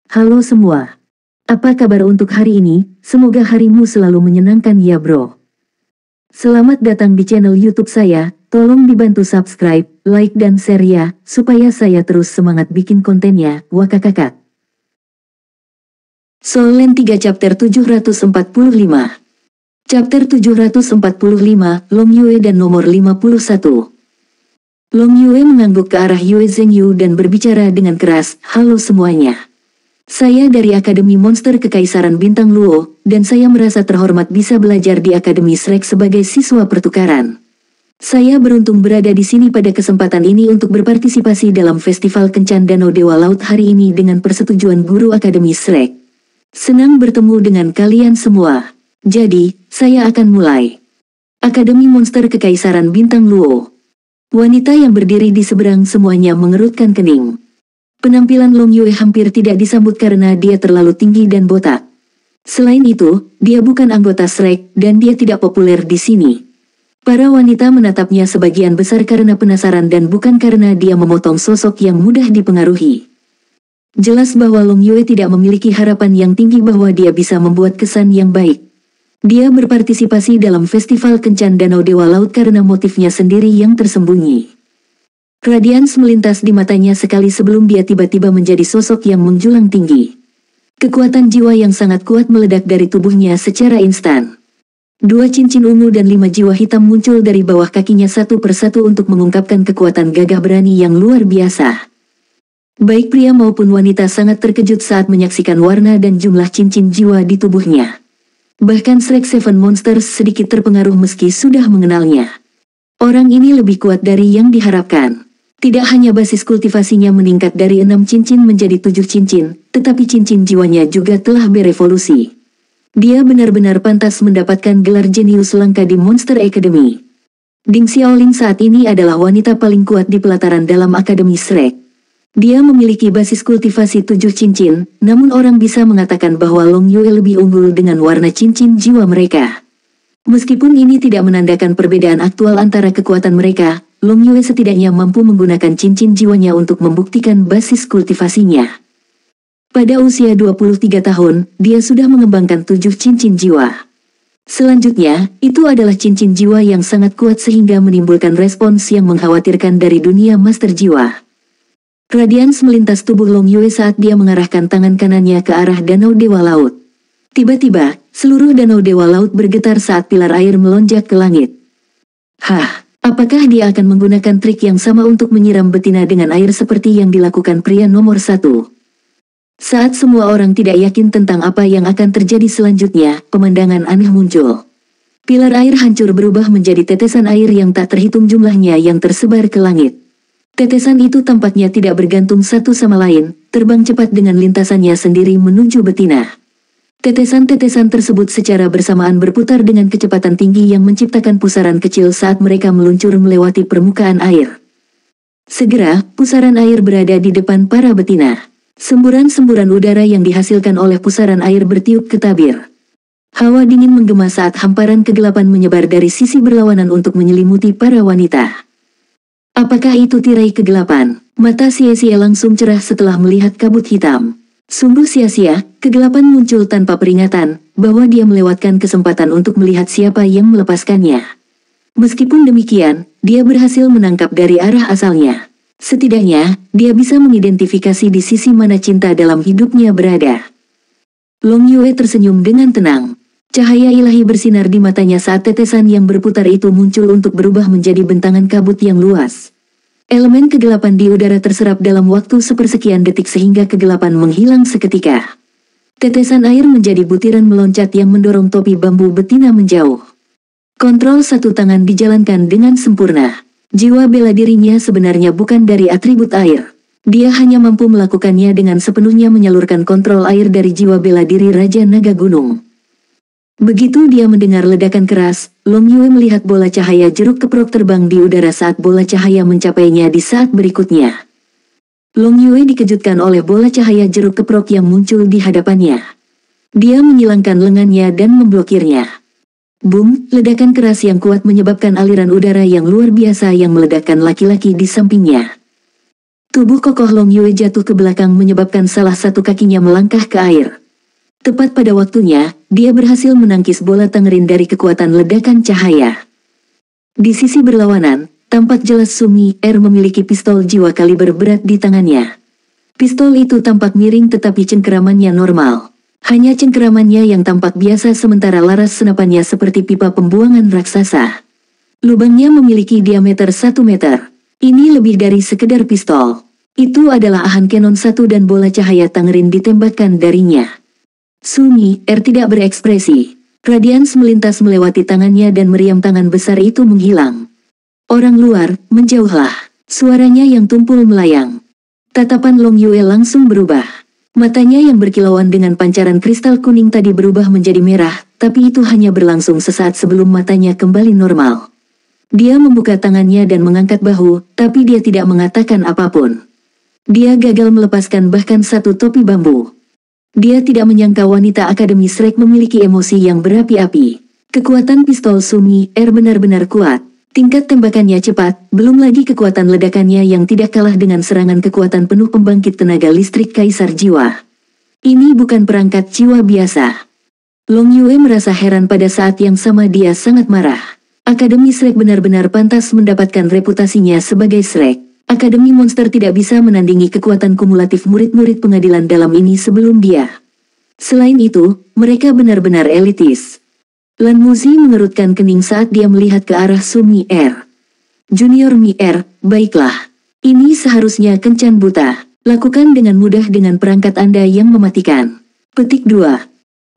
Halo semua. Apa kabar untuk hari ini? Semoga harimu selalu menyenangkan ya bro. Selamat datang di channel YouTube saya. Tolong dibantu subscribe, like dan share ya, supaya saya terus semangat bikin kontennya. Wakakakak. Soul Land 3 Chapter 745. Chapter 745, Long Yue dan nomor 51. Long Yue mengangguk ke arah Yue Zhengyu dan berbicara dengan keras, "Halo semuanya. Saya dari Akademi Monster Kekaisaran Bintang Luo, dan saya merasa terhormat bisa belajar di Akademi Shrek sebagai siswa pertukaran. Saya beruntung berada di sini pada kesempatan ini untuk berpartisipasi dalam Festival Kencan Danau Dewa Laut hari ini dengan persetujuan guru Akademi Shrek. Senang bertemu dengan kalian semua. Jadi, saya akan mulai. Akademi Monster Kekaisaran Bintang Luo." Wanita yang berdiri di seberang semuanya mengerutkan kening. Penampilan Long Yue hampir tidak disambut karena dia terlalu tinggi dan botak. Selain itu, dia bukan anggota Shrek dan dia tidak populer di sini. Para wanita menatapnya sebagian besar karena penasaran dan bukan karena dia memotong sosok yang mudah dipengaruhi. Jelas bahwa Long Yue tidak memiliki harapan yang tinggi bahwa dia bisa membuat kesan yang baik. Dia berpartisipasi dalam Festival Kencan Danau Dewa Laut karena motifnya sendiri yang tersembunyi. Radians melintas di matanya sekali sebelum dia tiba-tiba menjadi sosok yang menjulang tinggi. Kekuatan jiwa yang sangat kuat meledak dari tubuhnya secara instan. 2 cincin ungu dan 5 jiwa hitam muncul dari bawah kakinya satu persatu untuk mengungkapkan kekuatan gagah berani yang luar biasa. Baik pria maupun wanita sangat terkejut saat menyaksikan warna dan jumlah cincin jiwa di tubuhnya. Bahkan Shrek Seven Monsters sedikit terpengaruh meski sudah mengenalnya. Orang ini lebih kuat dari yang diharapkan. Tidak hanya basis kultivasinya meningkat dari 6 cincin menjadi 7 cincin, tetapi cincin jiwanya juga telah berevolusi. Dia benar-benar pantas mendapatkan gelar jenius langka di Monster Academy. Ding Xiaoling saat ini adalah wanita paling kuat di pelataran dalam Akademi Shrek. Dia memiliki basis kultivasi 7 cincin, namun orang bisa mengatakan bahwa Long Yue lebih unggul dengan warna cincin jiwa mereka. Meskipun ini tidak menandakan perbedaan aktual antara kekuatan mereka, Long Yue setidaknya mampu menggunakan cincin jiwanya untuk membuktikan basis kultivasinya. Pada usia 23 tahun, dia sudah mengembangkan 7 cincin jiwa. Selanjutnya, itu adalah cincin jiwa yang sangat kuat sehingga menimbulkan respons yang mengkhawatirkan dari dunia master jiwa. Radians melintas tubuh Long Yue saat dia mengarahkan tangan kanannya ke arah Danau Dewa Laut. Tiba-tiba, seluruh Danau Dewa Laut bergetar saat pilar air melonjak ke langit. Apakah dia akan menggunakan trik yang sama untuk menyiram betina dengan air seperti yang dilakukan pria nomor 1? Saat semua orang tidak yakin tentang apa yang akan terjadi selanjutnya, pemandangan aneh muncul. Pilar air hancur berubah menjadi tetesan air yang tak terhitung jumlahnya yang tersebar ke langit. Tetesan itu tampaknya tidak bergantung satu sama lain, terbang cepat dengan lintasannya sendiri menuju betina. Tetesan-tetesan tersebut secara bersamaan berputar dengan kecepatan tinggi yang menciptakan pusaran kecil saat mereka meluncur melewati permukaan air. Segera, pusaran air berada di depan para betina. Semburan-semburan udara yang dihasilkan oleh pusaran air bertiup ke tabir. Hawa dingin menggema saat hamparan kegelapan menyebar dari sisi berlawanan untuk menyelimuti para wanita. Apakah itu tirai kegelapan? Mata Xie langsung cerah setelah melihat kabut hitam. Sungguh sia-sia, kegelapan muncul tanpa peringatan, bahwa dia melewatkan kesempatan untuk melihat siapa yang melepaskannya. Meskipun demikian, dia berhasil menangkap dari arah asalnya. Setidaknya, dia bisa mengidentifikasi di sisi mana cinta dalam hidupnya berada. Long Yue tersenyum dengan tenang. Cahaya ilahi bersinar di matanya saat tetesan yang berputar itu muncul untuk berubah menjadi bentangan kabut yang luas. Elemen kegelapan di udara terserap dalam waktu sepersekian detik sehingga kegelapan menghilang seketika. Tetesan air menjadi butiran meloncat yang mendorong topi bambu betina menjauh. Kontrol satu tangan dijalankan dengan sempurna. Jiwa bela dirinya sebenarnya bukan dari atribut air. Dia hanya mampu melakukannya dengan sepenuhnya menyalurkan kontrol air dari jiwa bela diri Raja Naga Gunung. Begitu dia mendengar ledakan keras, Long Yue melihat bola cahaya jeruk keprok terbang di udara saat bola cahaya mencapainya di saat berikutnya. Long Yue dikejutkan oleh bola cahaya jeruk keprok yang muncul di hadapannya. Dia menyilangkan lengannya dan memblokirnya. Boom, ledakan keras yang kuat menyebabkan aliran udara yang luar biasa yang meledakkan laki-laki di sampingnya. Tubuh kokoh Long Yue jatuh ke belakang menyebabkan salah satu kakinya melangkah ke air. Tepat pada waktunya, dia berhasil menangkis bola Tangerine dari kekuatan ledakan cahaya. Di sisi berlawanan, tampak jelas Sumi Er memiliki pistol jiwa kaliber berat di tangannya. Pistol itu tampak miring tetapi cengkeramannya normal. Hanya cengkeramannya yang tampak biasa sementara laras senapannya seperti pipa pembuangan raksasa. Lubangnya memiliki diameter 1 meter. Ini lebih dari sekedar pistol. Itu adalah ahan Canon 1 dan bola cahaya Tangerine ditembakkan darinya. Sumi Er tidak berekspresi. Radians melintas melewati tangannya dan meriam tangan besar itu menghilang. Orang luar, menjauhlah. Suaranya yang tumpul melayang. Tatapan Long Yue langsung berubah. Matanya yang berkilauan dengan pancaran kristal kuning tadi berubah menjadi merah, tapi itu hanya berlangsung sesaat sebelum matanya kembali normal. Dia membuka tangannya dan mengangkat bahu, tapi dia tidak mengatakan apapun. Dia gagal melepaskan bahkan satu topi bambu. Dia tidak menyangka wanita Akademi Shrek memiliki emosi yang berapi-api. Kekuatan pistol Sumi Er benar-benar kuat. Tingkat tembakannya cepat, belum lagi kekuatan ledakannya yang tidak kalah dengan serangan kekuatan penuh pembangkit tenaga listrik Kaisar Jiwa. Ini bukan perangkat jiwa biasa. Long Yue merasa heran pada saat yang sama dia sangat marah. Akademi Shrek benar-benar pantas mendapatkan reputasinya sebagai Shrek. Akademi Monster tidak bisa menandingi kekuatan kumulatif murid-murid pengadilan dalam ini sebelum dia. Selain itu, mereka benar-benar elitis. Lan Muzi mengerutkan kening saat dia melihat ke arah Sumi Er. Junior Mi Er, baiklah. Ini seharusnya kencan buta. Lakukan dengan mudah dengan perangkat Anda yang mematikan. Petik 2.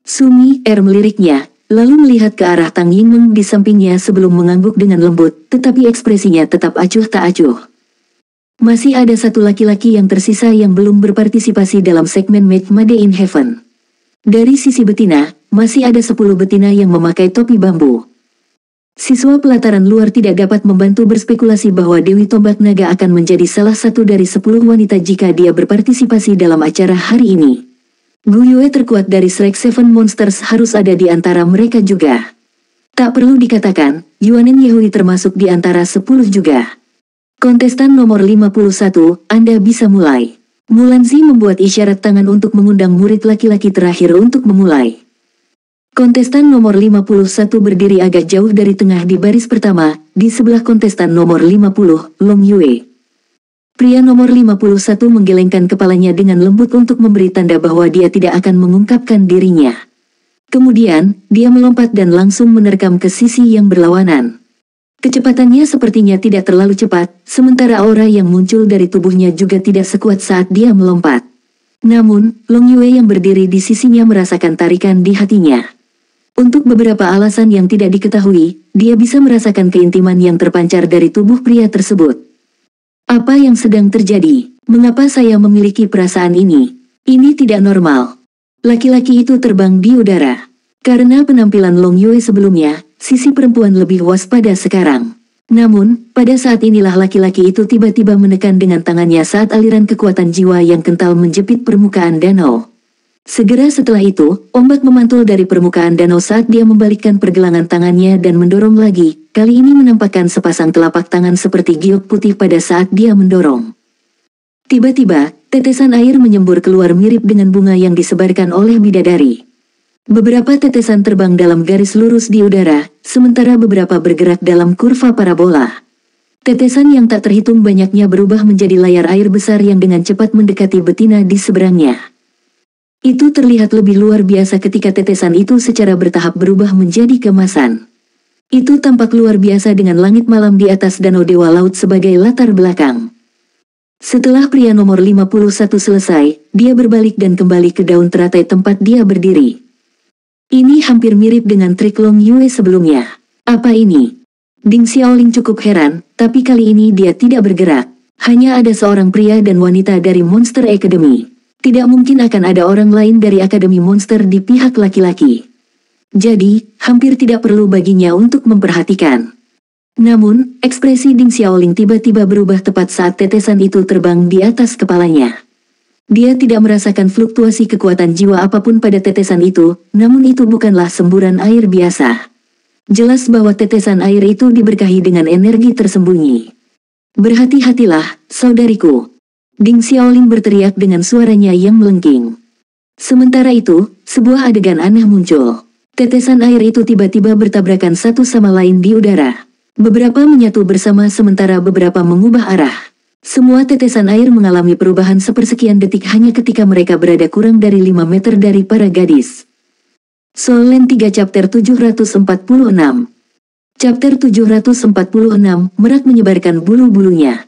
Sumi Er meliriknya, lalu melihat ke arah Tang Yingmeng di sampingnya sebelum mengangguk dengan lembut, tetapi ekspresinya tetap acuh tak acuh. Masih ada satu laki-laki yang tersisa yang belum berpartisipasi dalam segmen Match Made in Heaven. Dari sisi betina, masih ada 10 betina yang memakai topi bambu. Siswa pelataran luar tidak dapat membantu berspekulasi bahwa Dewi Tombak Naga akan menjadi salah satu dari 10 wanita jika dia berpartisipasi dalam acara hari ini. Gu Yue terkuat dari Shrek Seven Monsters harus ada di antara mereka juga. Tak perlu dikatakan, Yuanen Yehui termasuk di antara 10 juga. Kontestan nomor 51, Anda bisa mulai. Mulanzi membuat isyarat tangan untuk mengundang murid laki-laki terakhir untuk memulai. Kontestan nomor 51 berdiri agak jauh dari tengah di baris pertama, di sebelah kontestan nomor 50, Long Yue. Pria nomor 51 menggelengkan kepalanya dengan lembut untuk memberi tanda bahwa dia tidak akan mengungkapkan dirinya. Kemudian, dia melompat dan langsung menerkam ke sisi yang berlawanan. Kecepatannya sepertinya tidak terlalu cepat, sementara aura yang muncul dari tubuhnya juga tidak sekuat saat dia melompat. Namun, Long Yue yang berdiri di sisinya merasakan tarikan di hatinya. Untuk beberapa alasan yang tidak diketahui, dia bisa merasakan keintiman yang terpancar dari tubuh pria tersebut. Apa yang sedang terjadi? Mengapa saya memiliki perasaan ini? Ini tidak normal. Laki-laki itu terbang di udara. Karena penampilan Long Yue sebelumnya, sisi perempuan lebih waspada sekarang. Namun, pada saat inilah laki-laki itu tiba-tiba menekan dengan tangannya saat aliran kekuatan jiwa yang kental menjepit permukaan danau. Segera setelah itu, ombak memantul dari permukaan danau saat dia membalikkan pergelangan tangannya dan mendorong lagi, kali ini menampakkan sepasang telapak tangan seperti giok putih pada saat dia mendorong. Tiba-tiba, tetesan air menyembur keluar mirip dengan bunga yang disebarkan oleh bidadari. Beberapa tetesan terbang dalam garis lurus di udara, sementara beberapa bergerak dalam kurva parabola. Tetesan yang tak terhitung banyaknya berubah menjadi layar air besar yang dengan cepat mendekati betina di seberangnya. Itu terlihat lebih luar biasa ketika tetesan itu secara bertahap berubah menjadi keemasan. Itu tampak luar biasa dengan langit malam di atas danau Dewa Laut sebagai latar belakang. Setelah pria nomor 51 selesai, dia berbalik dan kembali ke daun teratai tempat dia berdiri. Ini hampir mirip dengan trik Long Yue sebelumnya. Apa ini? Ding Xiaoling cukup heran, tapi kali ini dia tidak bergerak. Hanya ada seorang pria dan wanita dari Monster Academy. Tidak mungkin akan ada orang lain dari Akademi Monster di pihak laki-laki. Jadi, hampir tidak perlu baginya untuk memperhatikan. Namun, ekspresi Ding Xiaoling tiba-tiba berubah tepat saat tetesan itu terbang di atas kepalanya. Dia tidak merasakan fluktuasi kekuatan jiwa apapun pada tetesan itu, namun itu bukanlah semburan air biasa. Jelas bahwa tetesan air itu diberkahi dengan energi tersembunyi. Berhati-hatilah, saudariku. Ding Xiaolin berteriak dengan suaranya yang melengking. Sementara itu, sebuah adegan aneh muncul. Tetesan air itu tiba-tiba bertabrakan satu sama lain di udara. Beberapa menyatu bersama sementara beberapa mengubah arah. Semua tetesan air mengalami perubahan sepersekian detik hanya ketika mereka berada kurang dari 5 meter dari para gadis. Soul Land 3 Chapter 746. Chapter 746, Merak menyebarkan bulu-bulunya.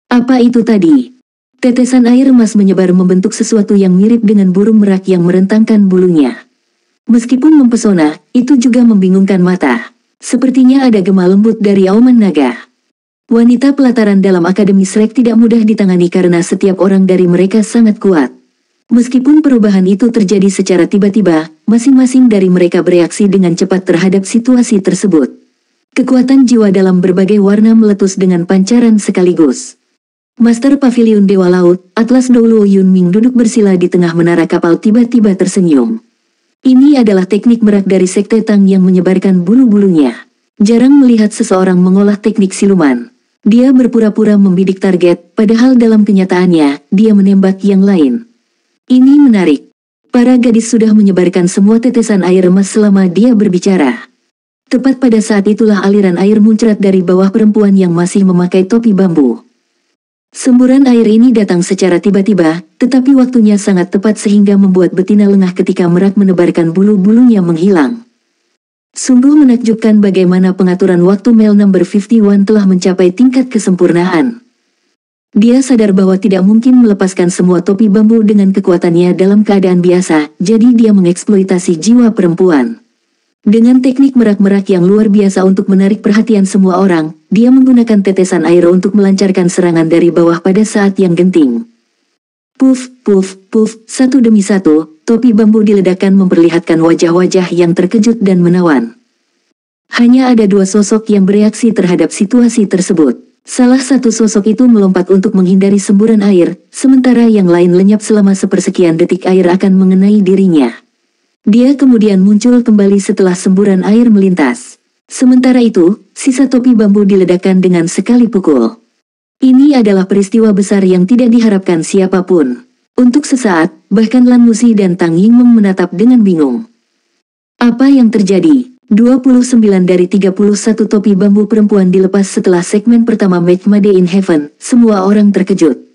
Apa itu tadi? Tetesan air emas menyebar membentuk sesuatu yang mirip dengan burung merak yang merentangkan bulunya. Meskipun mempesona, itu juga membingungkan mata. Sepertinya ada gema lembut dari auman naga. Wanita pelataran dalam Akademi Shrek tidak mudah ditangani karena setiap orang dari mereka sangat kuat. Meskipun perubahan itu terjadi secara tiba-tiba, masing-masing dari mereka bereaksi dengan cepat terhadap situasi tersebut. Kekuatan jiwa dalam berbagai warna meletus dengan pancaran sekaligus. Master Pavilion Dewa Laut, Atlas Douluo Yunming duduk bersila di tengah menara kapal tiba-tiba tersenyum. Ini adalah teknik merak dari Sekte Tang yang menyebarkan bulu-bulunya. Jarang melihat seseorang mengolah teknik siluman. Dia berpura-pura membidik target, padahal dalam kenyataannya, dia menembak yang lain. Ini menarik. Para gadis sudah menyebarkan semua tetesan air emas selama dia berbicara. Tepat pada saat itulah aliran air muncrat dari bawah perempuan yang masih memakai topi bambu. Semburan air ini datang secara tiba-tiba, tetapi waktunya sangat tepat sehingga membuat betina lengah ketika merak menebarkan bulu-bulunya menghilang. Sungguh menakjubkan bagaimana pengaturan waktu Mel Number 51 telah mencapai tingkat kesempurnaan. Dia sadar bahwa tidak mungkin melepaskan semua topi bambu dengan kekuatannya dalam keadaan biasa, jadi dia mengeksploitasi jiwa perempuan. Dengan teknik merak-merak yang luar biasa untuk menarik perhatian semua orang, dia menggunakan tetesan air untuk melancarkan serangan dari bawah pada saat yang genting. Puff, puff, puff, satu demi satu, topi bambu diledakkan memperlihatkan wajah-wajah yang terkejut dan menawan. Hanya ada dua sosok yang bereaksi terhadap situasi tersebut. Salah satu sosok itu melompat untuk menghindari semburan air, sementara yang lain lenyap selama sepersekian detik air akan mengenai dirinya. Dia kemudian muncul kembali setelah semburan air melintas. Sementara itu, sisa topi bambu diledakkan dengan sekali pukul. Ini adalah peristiwa besar yang tidak diharapkan siapapun. Untuk sesaat, bahkan Lan Musi dan Tang Yingmeng menatap dengan bingung. Apa yang terjadi? 29 dari 31 topi bambu perempuan dilepas setelah segmen pertama Match Made in Heaven. Semua orang terkejut.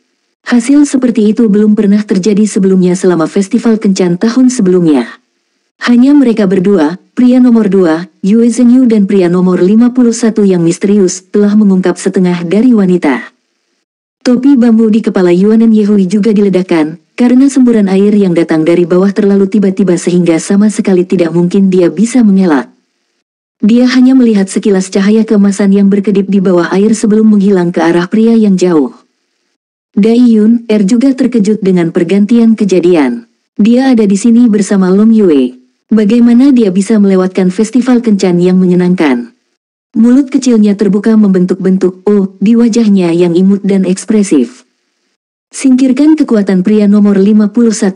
Hasil seperti itu belum pernah terjadi sebelumnya selama festival kencan tahun sebelumnya. Hanya mereka berdua, pria nomor 2, Yue Zhengyu dan pria nomor 51 yang misterius, telah mengungkap setengah dari wanita. Topi bambu di kepala Yuanen Yehui juga diledakkan, karena semburan air yang datang dari bawah terlalu tiba-tiba sehingga sama sekali tidak mungkin dia bisa mengelak. Dia hanya melihat sekilas cahaya keemasan yang berkedip di bawah air sebelum menghilang ke arah pria yang jauh. Dai Yun, juga terkejut dengan pergantian kejadian. Dia ada di sini bersama Long Yue. Bagaimana dia bisa melewatkan festival kencan yang menyenangkan? Mulut kecilnya terbuka membentuk-bentuk O di wajahnya yang imut dan ekspresif. Singkirkan kekuatan pria nomor 51.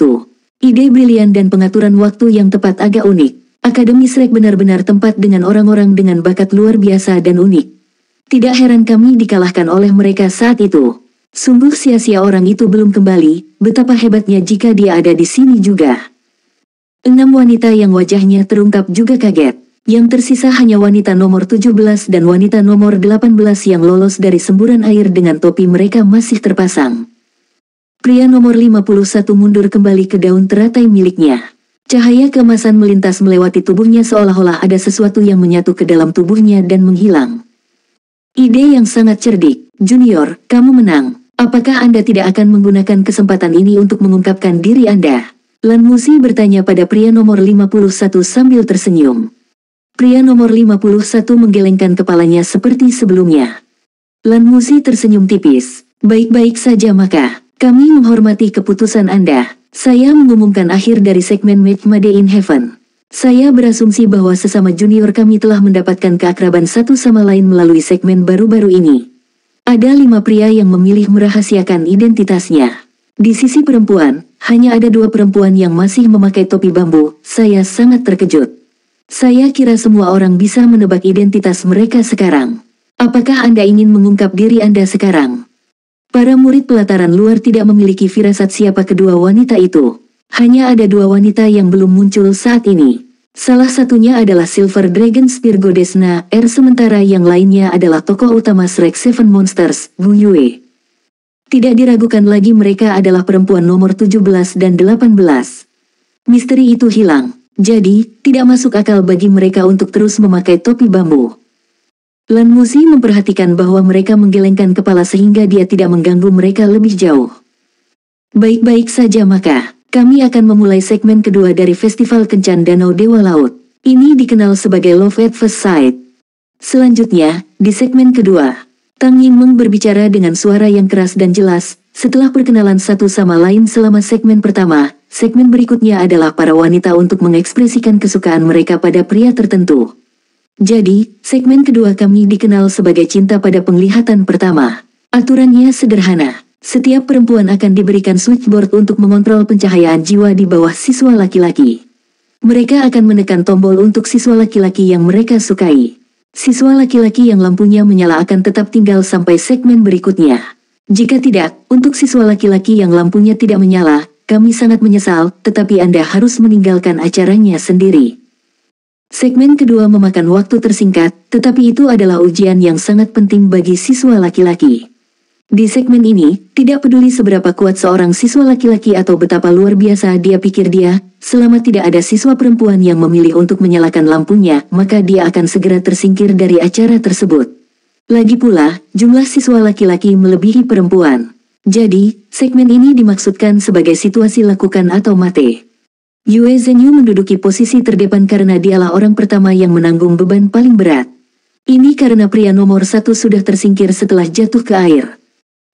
Ide brilian dan pengaturan waktu yang tepat agak unik. Akademi Shrek benar-benar tempat dengan orang-orang dengan bakat luar biasa dan unik. Tidak heran kami dikalahkan oleh mereka saat itu. Sungguh sia-sia orang itu belum kembali, betapa hebatnya jika dia ada di sini juga. 6 wanita yang wajahnya terungkap juga kaget. Yang tersisa hanya wanita nomor 17 dan wanita nomor 18 yang lolos dari semburan air dengan topi mereka masih terpasang. Pria nomor 51 mundur kembali ke daun teratai miliknya. Cahaya keemasan melintas melewati tubuhnya seolah-olah ada sesuatu yang menyatu ke dalam tubuhnya dan menghilang. Ide yang sangat cerdik, Junior, kamu menang. Apakah Anda tidak akan menggunakan kesempatan ini untuk mengungkapkan diri Anda? Lan Musi bertanya pada pria nomor 51 sambil tersenyum. Pria nomor 51 menggelengkan kepalanya seperti sebelumnya. Lan Musi tersenyum tipis. Baik-baik saja maka, kami menghormati keputusan Anda. Saya mengumumkan akhir dari segmen Match Made in Heaven. Saya berasumsi bahwa sesama junior kami telah mendapatkan keakraban satu sama lain melalui segmen baru-baru ini. Ada 5 pria yang memilih merahasiakan identitasnya. Di sisi perempuan, hanya ada 2 perempuan yang masih memakai topi bambu. Saya sangat terkejut. Saya kira semua orang bisa menebak identitas mereka sekarang. Apakah Anda ingin mengungkap diri Anda sekarang? Para murid pelataran luar tidak memiliki firasat siapa kedua wanita itu. Hanya ada dua wanita yang belum muncul saat ini. Salah satunya adalah Silver Dragon Spear Goddess Na R, sementara yang lainnya adalah tokoh utama Shrek Seven Monsters, Wu Yue. Tidak diragukan lagi mereka adalah perempuan nomor 17 dan 18. Misteri itu hilang, jadi tidak masuk akal bagi mereka untuk terus memakai topi bambu. Lan Muzi memperhatikan bahwa mereka menggelengkan kepala sehingga dia tidak mengganggu mereka lebih jauh. Baik-baik saja, maka kami akan memulai segmen kedua dari Festival Kencan Danau Dewa Laut. Ini dikenal sebagai Love at First Sight. Selanjutnya, di segmen kedua, Tang Yingmeng berbicara dengan suara yang keras dan jelas. Setelah perkenalan satu sama lain selama segmen pertama, segmen berikutnya adalah para wanita untuk mengekspresikan kesukaan mereka pada pria tertentu. Jadi, segmen kedua kami dikenal sebagai cinta pada penglihatan pertama. Aturannya sederhana. Setiap perempuan akan diberikan switchboard untuk mengontrol pencahayaan jiwa di bawah siswa laki-laki. Mereka akan menekan tombol untuk siswa laki-laki yang mereka sukai. Siswa laki-laki yang lampunya menyala akan tetap tinggal sampai segmen berikutnya. Jika tidak, untuk siswa laki-laki yang lampunya tidak menyala, kami sangat menyesal, tetapi Anda harus meninggalkan acaranya sendiri. Segmen kedua memakan waktu tersingkat, tetapi itu adalah ujian yang sangat penting bagi siswa laki-laki. Di segmen ini, tidak peduli seberapa kuat seorang siswa laki-laki atau betapa luar biasa dia pikir dia, selama tidak ada siswa perempuan yang memilih untuk menyalakan lampunya, maka dia akan segera tersingkir dari acara tersebut. Lagi pula, jumlah siswa laki-laki melebihi perempuan. Jadi, segmen ini dimaksudkan sebagai situasi lakukan atau mate. Yue Zhenyu menduduki posisi terdepan karena dialah orang pertama yang menanggung beban paling berat. Ini karena pria nomor 1 sudah tersingkir setelah jatuh ke air.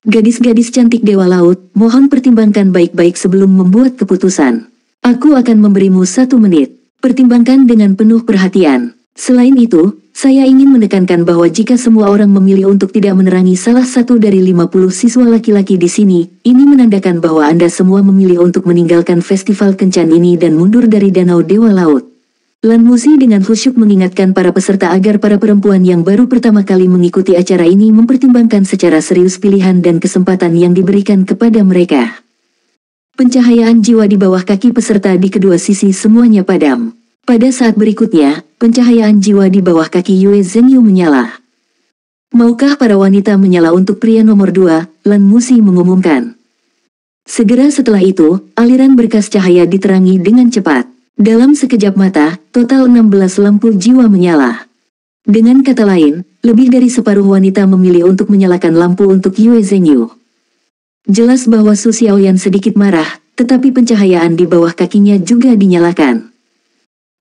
Gadis-gadis cantik Dewa Laut, mohon pertimbangkan baik-baik sebelum membuat keputusan. Aku akan memberimu 1 menit. Pertimbangkan dengan penuh perhatian. Selain itu, saya ingin menekankan bahwa jika semua orang memilih untuk tidak menerangi salah satu dari 50 siswa laki-laki di sini, ini menandakan bahwa Anda semua memilih untuk meninggalkan festival kencan ini dan mundur dari Danau Dewa Laut. Lan Muzi dengan khusyuk mengingatkan para peserta agar para perempuan yang baru pertama kali mengikuti acara ini mempertimbangkan secara serius pilihan dan kesempatan yang diberikan kepada mereka. Pencahayaan jiwa di bawah kaki peserta di kedua sisi semuanya padam. Pada saat berikutnya, pencahayaan jiwa di bawah kaki Yue Zhenyu menyala. Maukah para wanita menyala untuk pria nomor 2, Lan Muzi mengumumkan. Segera setelah itu, aliran berkas cahaya diterangi dengan cepat. Dalam sekejap mata, total 16 lampu jiwa menyala. Dengan kata lain, lebih dari separuh wanita memilih untuk menyalakan lampu untuk Yue Zhenyu. Jelas bahwa Su Xiaoyan sedikit marah, tetapi pencahayaan di bawah kakinya juga dinyalakan.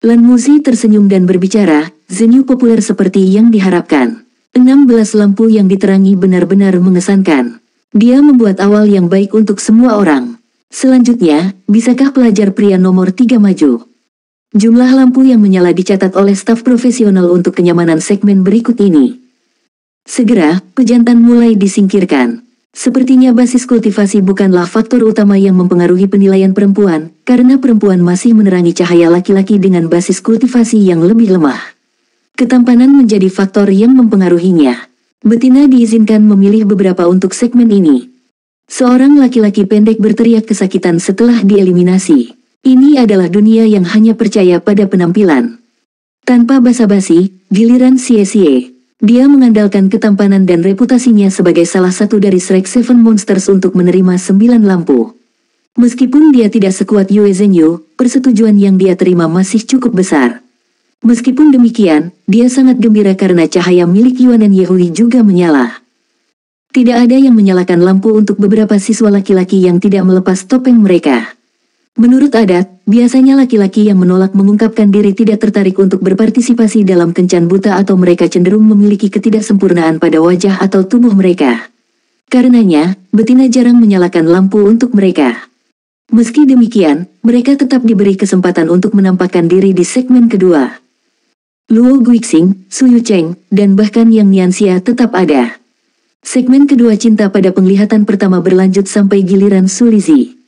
Lan Muzi tersenyum dan berbicara, Zhenyu populer seperti yang diharapkan. 16 lampu yang diterangi benar-benar mengesankan. Dia membuat awal yang baik untuk semua orang. Selanjutnya, bisakah pelajar pria nomor 3 maju? Jumlah lampu yang menyala dicatat oleh staf profesional untuk kenyamanan segmen berikut ini. Segera, pejantan mulai disingkirkan. Sepertinya basis kultivasi bukanlah faktor utama yang mempengaruhi penilaian perempuan, karena perempuan masih menerangi cahaya laki-laki dengan basis kultivasi yang lebih lemah. Ketampanan menjadi faktor yang mempengaruhinya. Betina diizinkan memilih beberapa untuk segmen ini. Seorang laki-laki pendek berteriak kesakitan setelah dieliminasi. Ini adalah dunia yang hanya percaya pada penampilan. Tanpa basa-basi, giliran Xie. Dia mengandalkan ketampanan dan reputasinya sebagai salah satu dari Shrek Seven Monsters untuk menerima 9 lampu. Meskipun dia tidak sekuat Yue Zhenyu, persetujuan yang dia terima masih cukup besar. Meskipun demikian, dia sangat gembira karena cahaya milik Yuanen Yehui juga menyala. Tidak ada yang menyalakan lampu untuk beberapa siswa laki-laki yang tidak melepas topeng mereka. Menurut adat, biasanya laki-laki yang menolak mengungkapkan diri tidak tertarik untuk berpartisipasi dalam kencan buta atau mereka cenderung memiliki ketidaksempurnaan pada wajah atau tubuh mereka. Karenanya, betina jarang menyalakan lampu untuk mereka. Meski demikian, mereka tetap diberi kesempatan untuk menampakkan diri di segmen kedua. Luo Guixing, Su Yucheng, dan bahkan Yang Nianxia tetap ada. Segmen kedua cinta pada penglihatan pertama berlanjut sampai giliran Su Lizhi.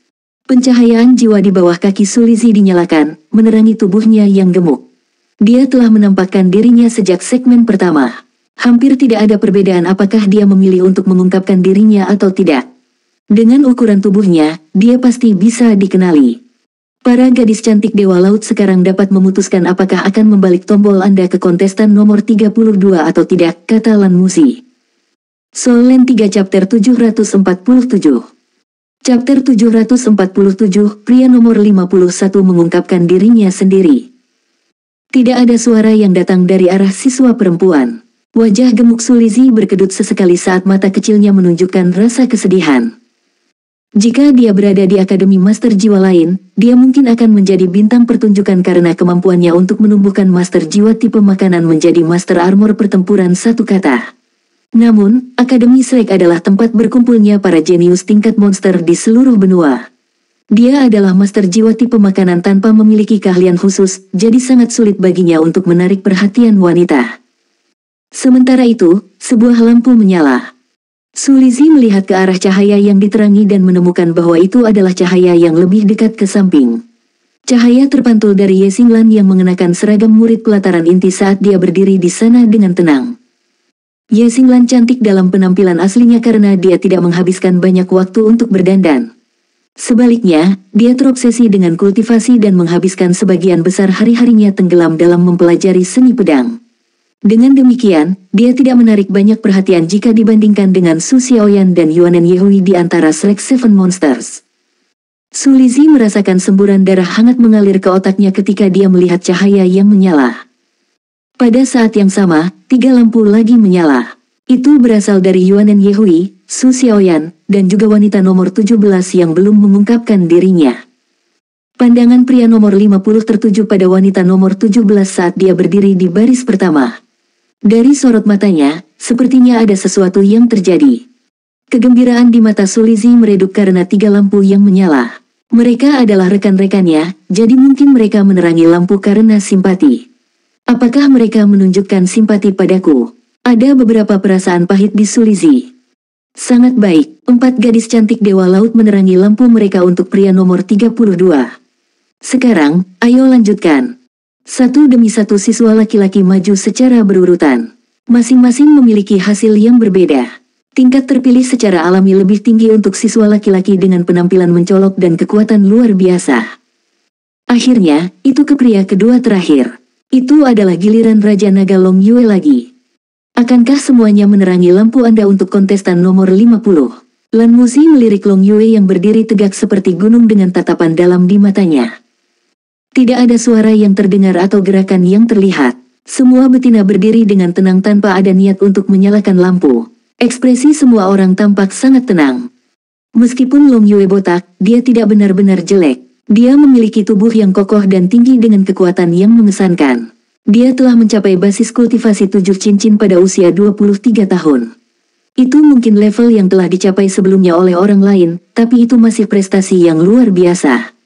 Pencahayaan jiwa di bawah kaki Su Lizhi dinyalakan, menerangi tubuhnya yang gemuk. Dia telah menampakkan dirinya sejak segmen pertama. Hampir tidak ada perbedaan apakah dia memilih untuk mengungkapkan dirinya atau tidak. Dengan ukuran tubuhnya, dia pasti bisa dikenali. Para gadis cantik Dewa Laut sekarang dapat memutuskan apakah akan membalik tombol Anda ke kontestan nomor 32 atau tidak, kata Lan Musi. Soul Land 3 Chapter 747. Chapter 747, pria nomor 51 mengungkapkan dirinya sendiri. Tidak ada suara yang datang dari arah siswa perempuan. Wajah gemuk Sulizi berkedut sesekali saat mata kecilnya menunjukkan rasa kesedihan. Jika dia berada di Akademi Master Jiwa lain, dia mungkin akan menjadi bintang pertunjukan karena kemampuannya untuk menumbuhkan Master Jiwa tipe makanan menjadi Master Armor pertempuran satu kata. Namun, Akademi Shrek adalah tempat berkumpulnya para jenius tingkat monster di seluruh benua. Dia adalah Master Jiwa tipe makanan tanpa memiliki keahlian khusus, jadi sangat sulit baginya untuk menarik perhatian wanita. Sementara itu, sebuah lampu menyala. Sulizi melihat ke arah cahaya yang diterangi dan menemukan bahwa itu adalah cahaya yang lebih dekat ke samping. Cahaya terpantul dari Ye Xinglan yang mengenakan seragam murid pelataran inti saat dia berdiri di sana dengan tenang. Ye Xinglan cantik dalam penampilan aslinya karena dia tidak menghabiskan banyak waktu untuk berdandan. Sebaliknya, dia terobsesi dengan kultivasi dan menghabiskan sebagian besar hari-harinya tenggelam dalam mempelajari seni pedang. Dengan demikian, dia tidak menarik banyak perhatian jika dibandingkan dengan Su Xiaoyan dan Yuanen Yehui di antara Shrek Seven Monsters. Sulizi merasakan semburan darah hangat mengalir ke otaknya ketika dia melihat cahaya yang menyala. Pada saat yang sama, 3 lampu lagi menyala. Itu berasal dari Yuanen Yehui, Su Xiaoyan, dan juga wanita nomor 17 yang belum mengungkapkan dirinya. Pandangan pria nomor 50 tertuju pada wanita nomor 17 saat dia berdiri di baris pertama. Dari sorot matanya, sepertinya ada sesuatu yang terjadi. Kegembiraan di mata Sulizi meredup karena 3 lampu yang menyala. Mereka adalah rekan-rekannya, jadi mungkin mereka menerangi lampu karena simpati. Apakah mereka menunjukkan simpati padaku? Ada beberapa perasaan pahit di Sulizi. Sangat baik, 4 gadis cantik Dewa Laut menerangi lampu mereka untuk pria nomor 32. Sekarang, ayo lanjutkan. Satu demi satu siswa laki-laki maju secara berurutan. Masing-masing memiliki hasil yang berbeda. Tingkat terpilih secara alami lebih tinggi untuk siswa laki-laki dengan penampilan mencolok dan kekuatan luar biasa. Akhirnya, itu ke pria kedua terakhir. Itu adalah giliran Raja Naga Long Yue lagi. Akankah semuanya menerangi lampu Anda untuk kontestan nomor 50? Lan Musi melirik Long Yue yang berdiri tegak seperti gunung dengan tatapan dalam di matanya. Tidak ada suara yang terdengar atau gerakan yang terlihat. Semua betina berdiri dengan tenang tanpa ada niat untuk menyalakan lampu. Ekspresi semua orang tampak sangat tenang. Meskipun Long Yue botak, dia tidak benar-benar jelek. Dia memiliki tubuh yang kokoh dan tinggi dengan kekuatan yang mengesankan. Dia telah mencapai basis kultivasi 7 cincin pada usia 23 tahun. Itu mungkin level yang telah dicapai sebelumnya oleh orang lain, tapi itu masih prestasi yang luar biasa.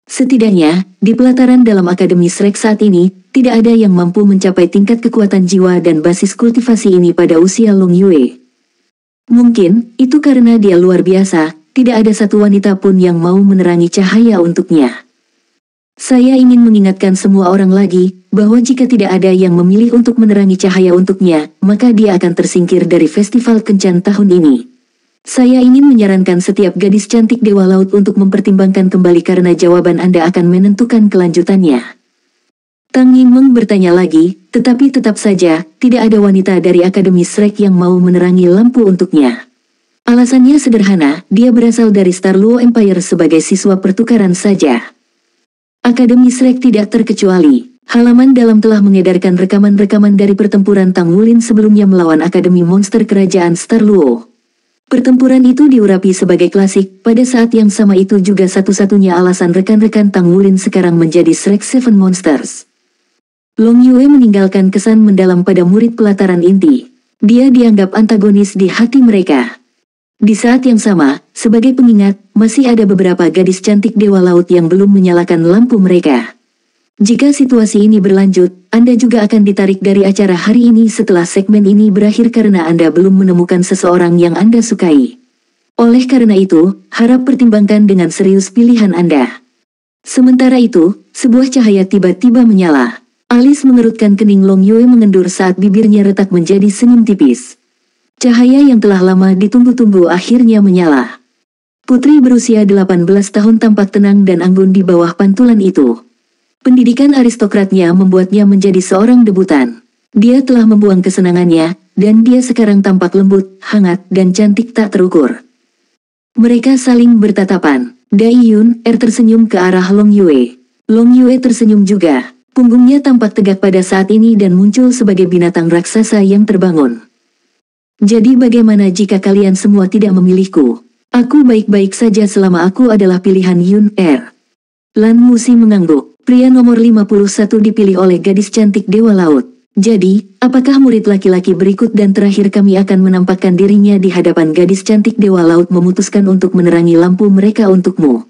Setidaknya, di pelataran dalam Akademi Shrek saat ini, tidak ada yang mampu mencapai tingkat kekuatan jiwa dan basis kultivasi ini pada usia Long Yue. Mungkin, itu karena dia luar biasa, tidak ada satu wanita pun yang mau menerangi cahaya untuknya. Saya ingin mengingatkan semua orang lagi, bahwa jika tidak ada yang memilih untuk menerangi cahaya untuknya, maka dia akan tersingkir dari festival kencan tahun ini. Saya ingin menyarankan setiap gadis cantik Dewa Laut untuk mempertimbangkan kembali karena jawaban Anda akan menentukan kelanjutannya. Tang Yingmeng bertanya lagi, tetapi tetap saja, tidak ada wanita dari Akademi Shrek yang mau menerangi lampu untuknya. Alasannya sederhana, dia berasal dari Star Luo Empire sebagai siswa pertukaran saja. Akademi Shrek tidak terkecuali. Halaman dalam telah mengedarkan rekaman-rekaman dari pertempuran Tang Wulin sebelumnya melawan Akademi Monster Kerajaan Star Luo. Pertempuran itu diurapi sebagai klasik, pada saat yang sama itu juga satu-satunya alasan rekan-rekan Tang Wulin sekarang menjadi Shrek Seven Monsters. Long Yue meninggalkan kesan mendalam pada murid pelataran inti. Dia dianggap antagonis di hati mereka. Di saat yang sama, sebagai pengingat, masih ada beberapa gadis cantik Dewa Laut yang belum menyalakan lampu mereka. Jika situasi ini berlanjut, Anda juga akan ditarik dari acara hari ini setelah segmen ini berakhir karena Anda belum menemukan seseorang yang Anda sukai. Oleh karena itu, harap pertimbangkan dengan serius pilihan Anda. Sementara itu, sebuah cahaya tiba-tiba menyala. Alis mengerutkan kening Long Yue mengendur saat bibirnya retak menjadi senyum tipis. Cahaya yang telah lama ditunggu-tunggu akhirnya menyala. Putri berusia 18 tahun tampak tenang dan anggun di bawah pantulan itu. Pendidikan aristokratnya membuatnya menjadi seorang debutan. Dia telah membuang kesenangannya, dan dia sekarang tampak lembut, hangat, dan cantik tak terukur. Mereka saling bertatapan. Dai Yun tersenyum ke arah Long Yue. Long Yue tersenyum juga. Punggungnya tampak tegak pada saat ini dan muncul sebagai binatang raksasa yang terbangun. Jadi bagaimana jika kalian semua tidak memilihku? Aku baik-baik saja selama aku adalah pilihan Yun Lan Musi mengangguk. Pria nomor 51 dipilih oleh gadis cantik Dewa Laut. Jadi, apakah murid laki-laki berikut dan terakhir kami akan menampakkan dirinya di hadapan gadis cantik Dewa Laut memutuskan untuk menerangi lampu mereka untukmu?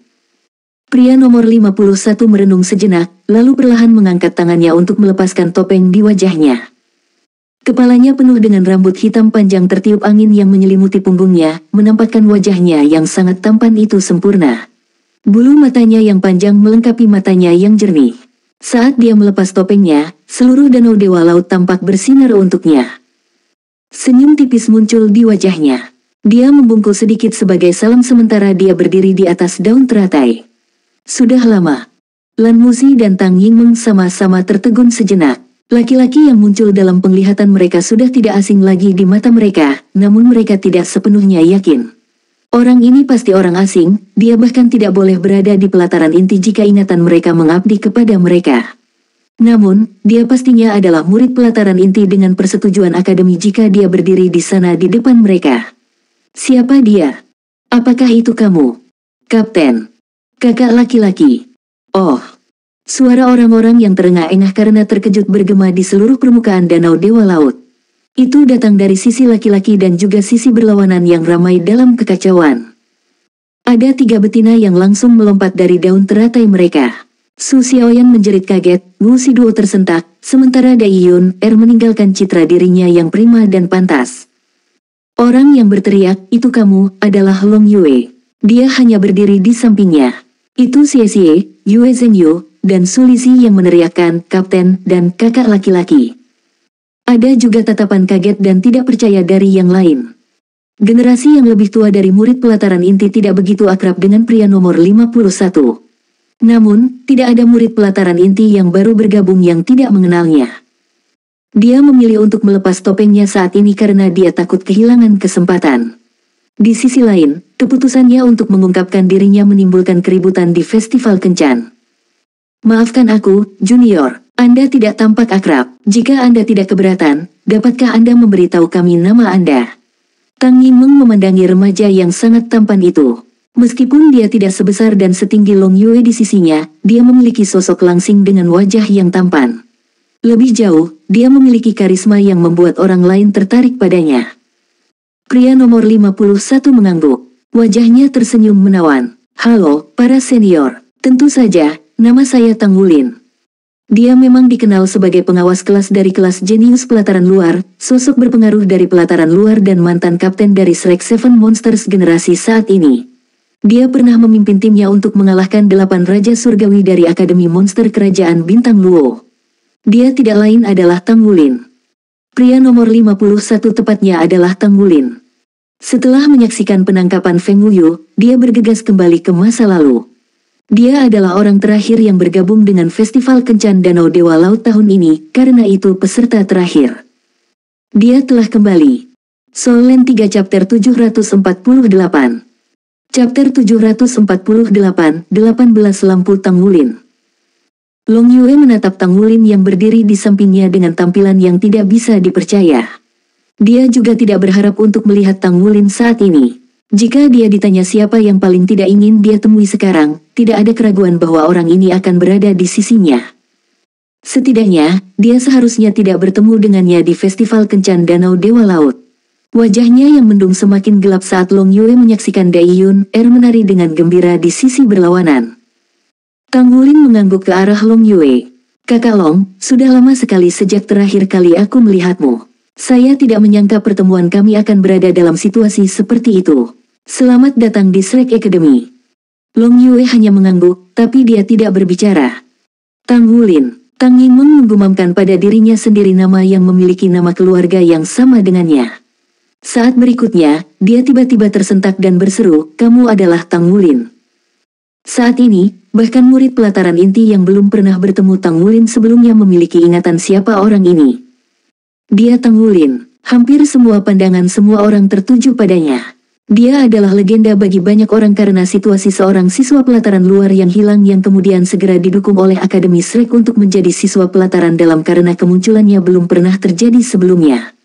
Pria nomor 51 merenung sejenak, lalu perlahan mengangkat tangannya untuk melepaskan topeng di wajahnya. Kepalanya penuh dengan rambut hitam panjang tertiup angin yang menyelimuti punggungnya, menampakkan wajahnya yang sangat tampan itu sempurna. Bulu matanya yang panjang melengkapi matanya yang jernih. Saat dia melepas topengnya, seluruh danau Dewa Laut tampak bersinar untuknya. Senyum tipis muncul di wajahnya. Dia membungkuk sedikit sebagai salam sementara dia berdiri di atas daun teratai. Sudah lama. Lan Musi dan Tang Yingmeng sama-sama tertegun sejenak. Laki-laki yang muncul dalam penglihatan mereka sudah tidak asing lagi di mata mereka, namun mereka tidak sepenuhnya yakin. Orang ini pasti orang asing, dia bahkan tidak boleh berada di pelataran inti jika ingatan mereka mengabdi kepada mereka. Namun, dia pastinya adalah murid pelataran inti dengan persetujuan akademi jika dia berdiri di sana di depan mereka. Siapa dia? Apakah itu kamu? Kapten. Kakak laki-laki. Oh. Suara orang-orang yang terengah-engah karena terkejut bergema di seluruh permukaan danau Dewa Laut. Itu datang dari sisi laki-laki dan juga sisi berlawanan yang ramai dalam kekacauan. Ada 3 betina yang langsung melompat dari daun teratai mereka. Su Xiaoyan menjerit kaget, Wu Siduo tersentak, sementara Dai Yun meninggalkan citra dirinya yang prima dan pantas. Orang yang berteriak, itu kamu, adalah Long Yue. Dia hanya berdiri di sampingnya. Itu Xie Xie, Yue Zhengyu, dan Su Lixi yang meneriakkan, Kapten, dan kakak laki-laki. Ada juga tatapan kaget dan tidak percaya dari yang lain. Generasi yang lebih tua dari murid pelataran inti tidak begitu akrab dengan pria nomor 51. Namun, tidak ada murid pelataran inti yang baru bergabung yang tidak mengenalnya. Dia memilih untuk melepas topengnya saat ini karena dia takut kehilangan kesempatan. Di sisi lain, keputusannya untuk mengungkapkan dirinya menimbulkan keributan di festival kencan. Maafkan aku, Junior. Anda tidak tampak akrab. Jika Anda tidak keberatan, dapatkah Anda memberitahu kami nama Anda? Tang Yingmeng memandangi remaja yang sangat tampan itu. Meskipun dia tidak sebesar dan setinggi Long Yue di sisinya, dia memiliki sosok langsing dengan wajah yang tampan. Lebih jauh, dia memiliki karisma yang membuat orang lain tertarik padanya. Pria nomor 51 mengangguk. Wajahnya tersenyum menawan. Halo, para senior. Tentu saja, nama saya Tang Wulin. Dia memang dikenal sebagai pengawas kelas dari kelas jenius pelataran luar, sosok berpengaruh dari pelataran luar dan mantan kapten dari Shrek Seven Monsters generasi saat ini. Dia pernah memimpin timnya untuk mengalahkan 8 Raja Surgawi dari Akademi Monster Kerajaan Bintang Luo. Dia tidak lain adalah Tang Wulin. Pria nomor 51 tepatnya adalah Tang Wulin. Setelah menyaksikan penangkapan Feng Wuyu, dia bergegas kembali ke masa lalu. Dia adalah orang terakhir yang bergabung dengan Festival Kencan Danau Dewa Laut tahun ini, karena itu peserta terakhir. Dia telah kembali. Soul Land 3 Chapter 748. Chapter 748, 18 Lampu Tang Wulin. Long Yue menatap Tang Wulin yang berdiri di sampingnya dengan tampilan yang tidak bisa dipercaya. Dia juga tidak berharap untuk melihat Tang Wulin saat ini. Jika dia ditanya siapa yang paling tidak ingin dia temui sekarang, tidak ada keraguan bahwa orang ini akan berada di sisinya. Setidaknya, dia seharusnya tidak bertemu dengannya di Festival Kencan Danau Dewa Laut. Wajahnya yang mendung semakin gelap saat Long Yue menyaksikan Dai Yun menari dengan gembira di sisi berlawanan. Tang Wulin mengangguk ke arah Long Yue. Kakak Long, sudah lama sekali sejak terakhir kali aku melihatmu. Saya tidak menyangka pertemuan kami akan berada dalam situasi seperti itu. Selamat datang di Shrek Academy. Long Yue hanya mengangguk, tapi dia tidak berbicara. Tang Wulin, Tang Yingmeng menggumamkan pada dirinya sendiri nama yang memiliki nama keluarga yang sama dengannya. Saat berikutnya, dia tiba-tiba tersentak dan berseru, "Kamu adalah Tang Wulin." Saat ini, bahkan murid pelataran inti yang belum pernah bertemu Tang Wulin sebelumnya memiliki ingatan siapa orang ini. Dia Tang Wulin. Hampir semua pandangan semua orang tertuju padanya. Dia adalah legenda bagi banyak orang karena situasi seorang siswa pelataran luar yang hilang yang kemudian segera didukung oleh Akademi Shrek untuk menjadi siswa pelataran dalam karena kemunculannya belum pernah terjadi sebelumnya.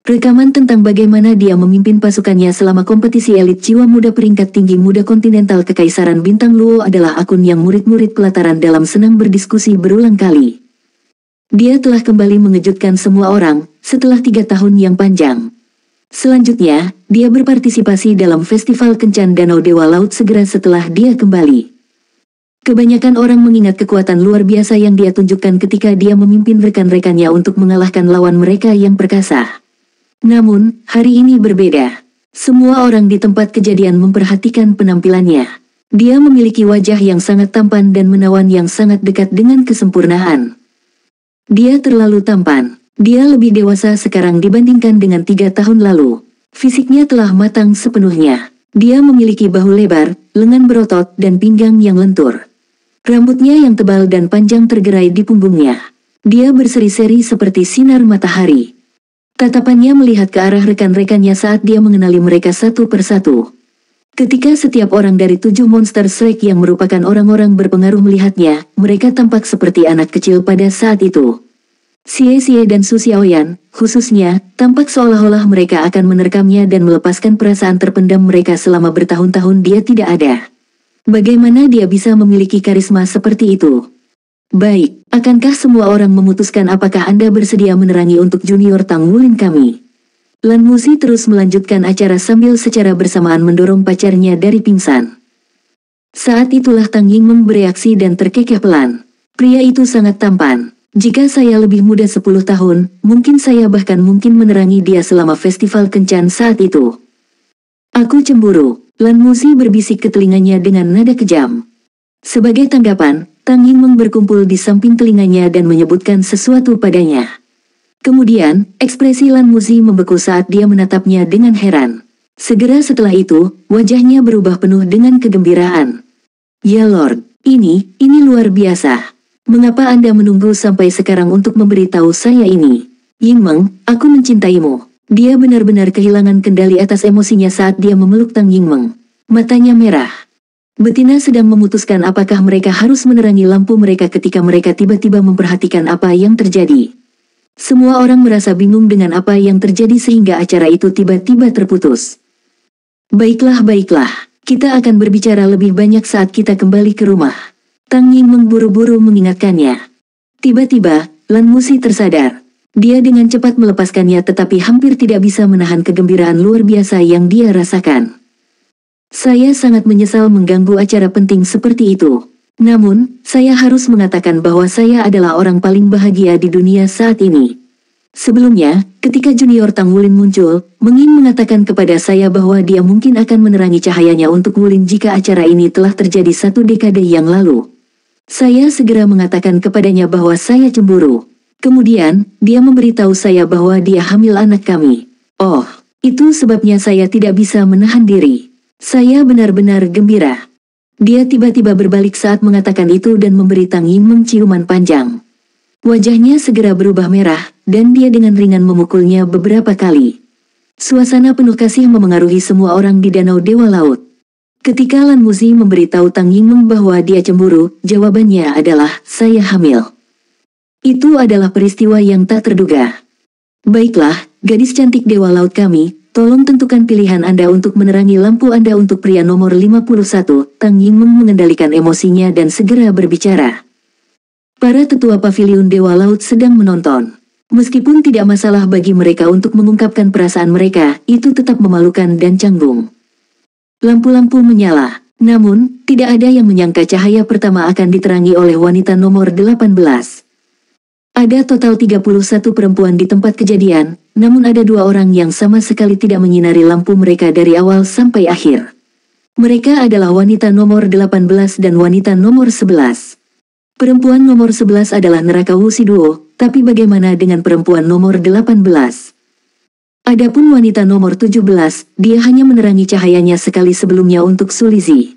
Rekaman tentang bagaimana dia memimpin pasukannya selama kompetisi elit jiwa muda peringkat tinggi muda kontinental Kekaisaran Bintang Luo adalah akun yang murid-murid pelataran dalam senang berdiskusi berulang kali. Dia telah kembali mengejutkan semua orang, setelah 3 tahun yang panjang. Selanjutnya, dia berpartisipasi dalam Festival Kencan Danau Dewa Laut segera setelah dia kembali. Kebanyakan orang mengingat kekuatan luar biasa yang dia tunjukkan ketika dia memimpin rekan-rekannya untuk mengalahkan lawan mereka yang perkasa. Namun, hari ini berbeda. Semua orang di tempat kejadian memperhatikan penampilannya. Dia memiliki wajah yang sangat tampan dan menawan yang sangat dekat dengan kesempurnaan. Dia terlalu tampan. Dia lebih dewasa sekarang dibandingkan dengan 3 tahun lalu. Fisiknya telah matang sepenuhnya. Dia memiliki bahu lebar, lengan berotot, dan pinggang yang lentur. Rambutnya yang tebal dan panjang tergerai di punggungnya. Dia berseri-seri seperti sinar matahari. Tatapannya melihat ke arah rekan-rekannya saat dia mengenali mereka satu persatu. Ketika setiap orang dari 7 monster Shrek yang merupakan orang-orang berpengaruh melihatnya, mereka tampak seperti anak kecil pada saat itu. Xie Xie dan Su Xiaoyan, khususnya, tampak seolah-olah mereka akan menerkamnya dan melepaskan perasaan terpendam mereka selama bertahun-tahun dia tidak ada. Bagaimana dia bisa memiliki karisma seperti itu? Baik, akankah semua orang memutuskan apakah Anda bersedia menerangi untuk junior Tang Wulin kami? Lan Musi terus melanjutkan acara sambil secara bersamaan mendorong pacarnya dari pingsan. Saat itulah Tang Yingmeng bereaksi dan terkekeh pelan. Pria itu sangat tampan. Jika saya lebih muda 10 tahun, mungkin saya bahkan mungkin menerangi dia selama festival kencan saat itu. Aku cemburu, Lan Musi berbisik ke telinganya dengan nada kejam. Sebagai tanggapan, Tang Yingmeng berkumpul di samping telinganya dan menyebutkan sesuatu padanya. Kemudian, ekspresi Lan Musi membeku saat dia menatapnya dengan heran. Segera setelah itu, wajahnya berubah penuh dengan kegembiraan. Ya Lord, ini luar biasa. Mengapa Anda menunggu sampai sekarang untuk memberitahu saya ini? Yingmeng, aku mencintaimu. Dia benar-benar kehilangan kendali atas emosinya saat dia memeluk Tang Yingmeng. Matanya merah. Betina sedang memutuskan apakah mereka harus menerangi lampu mereka ketika mereka tiba-tiba memperhatikan apa yang terjadi. Semua orang merasa bingung dengan apa yang terjadi sehingga acara itu tiba-tiba terputus. Baiklah, kita akan berbicara lebih banyak saat kita kembali ke rumah. Tang Yingmeng buru-buru mengingatkannya. Tiba-tiba, Lan Musi tersadar. Dia dengan cepat melepaskannya tetapi hampir tidak bisa menahan kegembiraan luar biasa yang dia rasakan. Saya sangat menyesal mengganggu acara penting seperti itu. Namun, saya harus mengatakan bahwa saya adalah orang paling bahagia di dunia saat ini. Sebelumnya, ketika junior Tang Wulin muncul, Mengin mengatakan kepada saya bahwa dia mungkin akan menerangi cahayanya untuk Wulin jika acara ini telah terjadi 1 dekade yang lalu. Saya segera mengatakan kepadanya bahwa saya cemburu. Kemudian, dia memberitahu saya bahwa dia hamil anak kami. Oh, itu sebabnya saya tidak bisa menahan diri. Saya benar-benar gembira. Dia tiba-tiba berbalik saat mengatakan itu dan memberi Tang Yingmeng ciuman panjang. Wajahnya segera berubah merah, dan dia dengan ringan memukulnya beberapa kali. Suasana penuh kasih memengaruhi semua orang di Danau Dewa Laut. Ketika Lan Musi memberitahu Tang Yingmeng bahwa dia cemburu, jawabannya adalah, saya hamil. Itu adalah peristiwa yang tak terduga. Baiklah, gadis cantik Dewa Laut kami, tolong tentukan pilihan Anda untuk menerangi lampu Anda untuk pria nomor 51, Tang Yingmeng mengendalikan emosinya dan segera berbicara. Para tetua paviliun Dewa Laut sedang menonton. Meskipun tidak masalah bagi mereka untuk mengungkapkan perasaan mereka, itu tetap memalukan dan canggung. Lampu-lampu menyala, namun, tidak ada yang menyangka cahaya pertama akan diterangi oleh wanita nomor 18. Ada total 31 perempuan di tempat kejadian, namun ada 2 orang yang sama sekali tidak menyinari lampu mereka dari awal sampai akhir. Mereka adalah wanita nomor 18 dan wanita nomor 11. Perempuan nomor 11 adalah neraka Wuxi Duo, tapi bagaimana dengan perempuan nomor 18? Adapun wanita nomor 17, dia hanya menerangi cahayanya sekali sebelumnya untuk Sulizi.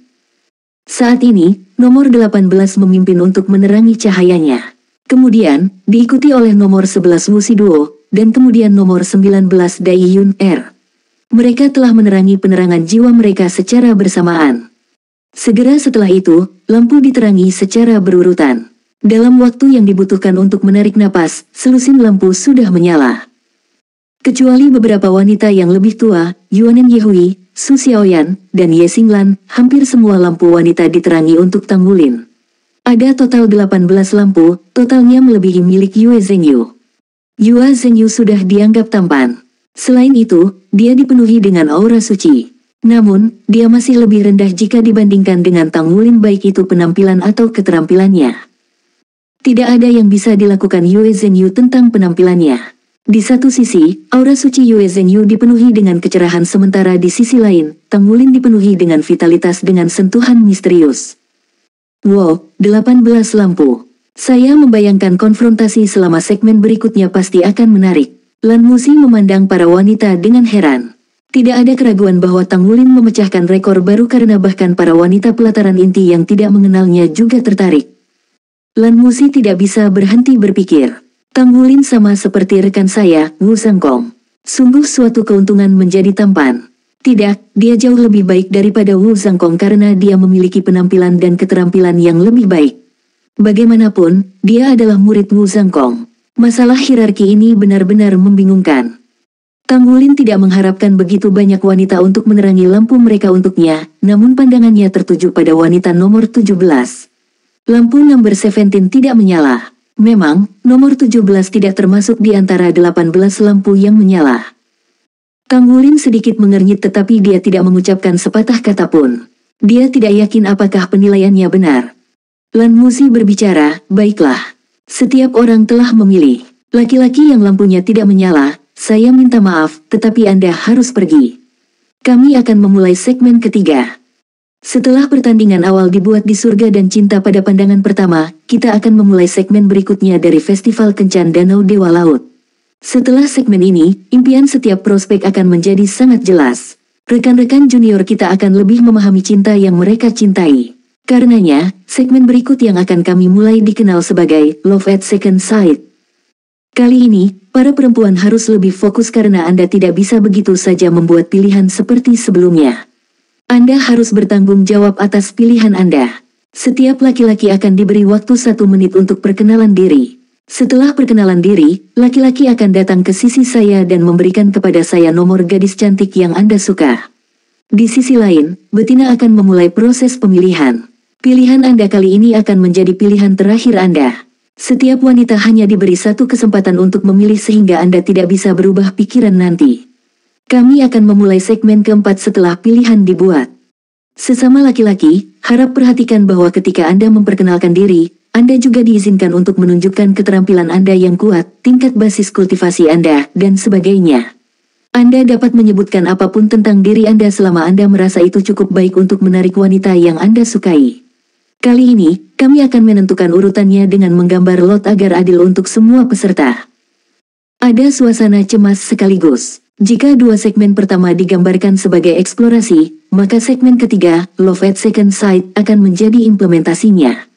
Saat ini, nomor 18 memimpin untuk menerangi cahayanya. Kemudian, diikuti oleh nomor 11 Wuxi Duo, dan kemudian nomor 19 Dai Yun Er. Mereka telah menerangi penerangan jiwa mereka secara bersamaan. Segera setelah itu, lampu diterangi secara berurutan. Dalam waktu yang dibutuhkan untuk menarik napas, selusin lampu sudah menyala. Kecuali beberapa wanita yang lebih tua, Yuanen Yehui, Su Xiaoyan, dan Ye Xinglan, hampir semua lampu wanita diterangi untuk Tang Wulin. Ada total 18 lampu, totalnya melebihi milik Yue Zhengyu. Yue Zhengyu sudah dianggap tampan. Selain itu, dia dipenuhi dengan aura suci. Namun, dia masih lebih rendah jika dibandingkan dengan Tang Wulin baik itu penampilan atau keterampilannya. Tidak ada yang bisa dilakukan Yue Zhengyu tentang penampilannya. Di satu sisi, aura suci Yue Zhengyu dipenuhi dengan kecerahan sementara di sisi lain, Tang Wulin dipenuhi dengan vitalitas dengan sentuhan misterius. Wow, 18 lampu. Saya membayangkan konfrontasi selama segmen berikutnya pasti akan menarik. Lan Musi memandang para wanita dengan heran. Tidak ada keraguan bahwa Tang Wulin memecahkan rekor baru karena bahkan para wanita pelataran inti yang tidak mengenalnya juga tertarik. Lan Musi tidak bisa berhenti berpikir. Tang Wulin sama seperti rekan saya, Wu Zhangkong. Sungguh suatu keuntungan menjadi tampan. Tidak, dia jauh lebih baik daripada Wu Zhangkong karena dia memiliki penampilan dan keterampilan yang lebih baik. Bagaimanapun, dia adalah murid Wu Zhangkong. Masalah hierarki ini benar-benar membingungkan. Tang Wulin tidak mengharapkan begitu banyak wanita untuk menerangi lampu mereka untuknya, namun pandangannya tertuju pada wanita nomor 17. Lampu number 17 tidak menyala. Memang, nomor 17 tidak termasuk di antara 18 lampu yang menyala. Tang Wulin sedikit mengernyit tetapi dia tidak mengucapkan sepatah kata pun. Dia tidak yakin apakah penilaiannya benar. Lan Musi berbicara, baiklah. Setiap orang telah memilih. Laki-laki yang lampunya tidak menyala, saya minta maaf, tetapi Anda harus pergi. Kami akan memulai segmen ketiga. Setelah pertandingan awal dibuat di surga dan cinta pada pandangan pertama, kita akan memulai segmen berikutnya dari Festival Kencan Danau Dewa Laut. Setelah segmen ini, impian setiap prospek akan menjadi sangat jelas. Rekan-rekan junior kita akan lebih memahami cinta yang mereka cintai. Karenanya, segmen berikut yang akan kami mulai dikenal sebagai Love at Second Sight. Kali ini, para perempuan harus lebih fokus karena Anda tidak bisa begitu saja membuat pilihan seperti sebelumnya. Anda harus bertanggung jawab atas pilihan Anda. Setiap laki-laki akan diberi waktu 1 menit untuk perkenalan diri. Setelah perkenalan diri, laki-laki akan datang ke sisi saya dan memberikan kepada saya nomor gadis cantik yang Anda suka. Di sisi lain, betina akan memulai proses pemilihan. Pilihan Anda kali ini akan menjadi pilihan terakhir Anda. Setiap wanita hanya diberi 1 kesempatan untuk memilih sehingga Anda tidak bisa berubah pikiran nanti. Kami akan memulai segmen keempat setelah pilihan dibuat. Sesama laki-laki, harap perhatikan bahwa ketika Anda memperkenalkan diri, Anda juga diizinkan untuk menunjukkan keterampilan Anda yang kuat, tingkat basis kultivasi Anda, dan sebagainya. Anda dapat menyebutkan apapun tentang diri Anda selama Anda merasa itu cukup baik untuk menarik wanita yang Anda sukai. Kali ini, kami akan menentukan urutannya dengan menggambar lot agar adil untuk semua peserta. Ada suasana cemas sekaligus. Jika 2 segmen pertama digambarkan sebagai eksplorasi, maka segmen ketiga, Love at Second Sight, akan menjadi implementasinya.